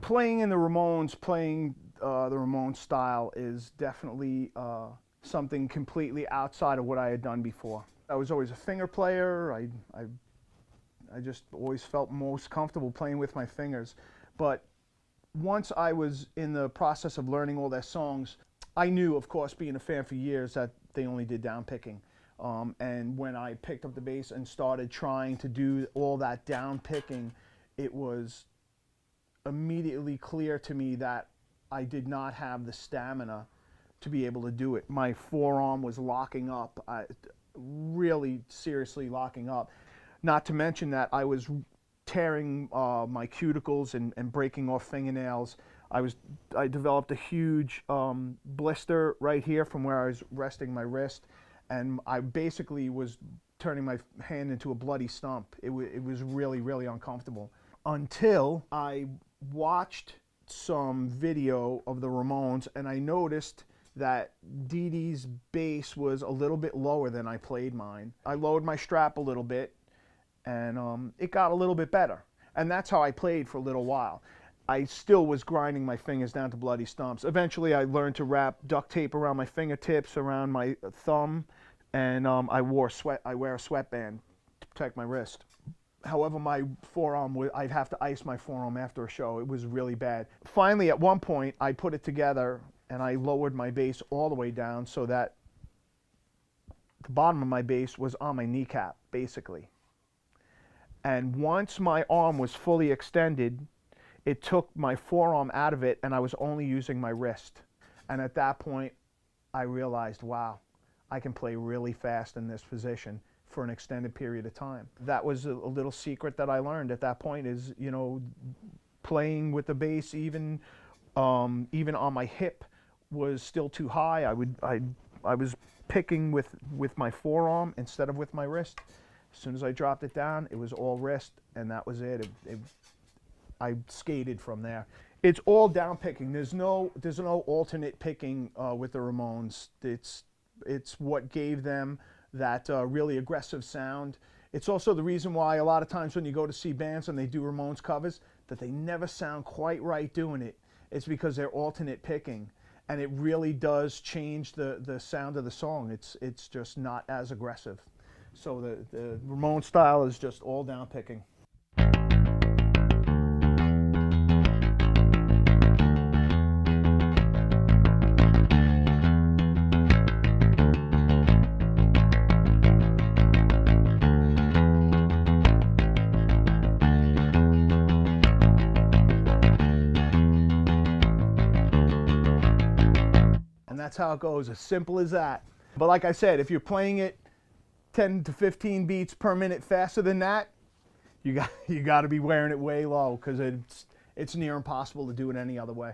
playing in the Ramones, playing the Ramones style is definitely something completely outside of what I had done before. I was always a finger player. I just always felt most comfortable playing with my fingers. But once I was in the process of learning all their songs, I knew, of course, being a fan for years, that they only did down picking. And when I picked up the bass and started trying to do all that down picking, it was immediately clear to me that I did not have the stamina to be able to do it. My forearm was locking up, really seriously locking up. Not to mention that I was tearing my cuticles and breaking off fingernails. I developed a huge blister right here from where I was resting my wrist, and I basically was turning my hand into a bloody stump. It was really, really uncomfortable. Until I watched some video of the Ramones, and I noticed that Dee Dee's bass was a little bit lower than I played mine. I lowered my strap a little bit, and it got a little bit better. And that's how I played for a little while. I still was grinding my fingers down to bloody stumps. Eventually I learned to wrap duct tape around my fingertips, around my thumb, and I wear a sweatband to protect my wrist. However, my forearm, I'd have to ice my forearm after a show. It was really bad. Finally, at one point, I put it together and I lowered my bass all the way down so that the bottom of my bass was on my kneecap, basically. And once my arm was fully extended, it took my forearm out of it and I was only using my wrist. And at that point, I realized, wow, I can play really fast in this position for an extended period of time. That was a little secret that I learned at that point, is, you know, playing with the bass even on my hip was still too high. I was picking with my forearm instead of with my wrist. As soon as I dropped it down, it was all wrist, and that was it. I skated from there. It's all down picking. There's no alternate picking with the Ramones. It's what gave them that really aggressive sound. It's also the reason why a lot of times when you go to see bands and they do Ramones covers, that they never sound quite right doing it. It's because they're alternate picking, and it really does change the sound of the song. It's just not as aggressive. So the Ramones style is just all down picking. And that's how it goes, as simple as that. But like I said, if you're playing it 10 to 15 beats per minute faster than that, you got to be wearing it way low, because it's near impossible to do it any other way.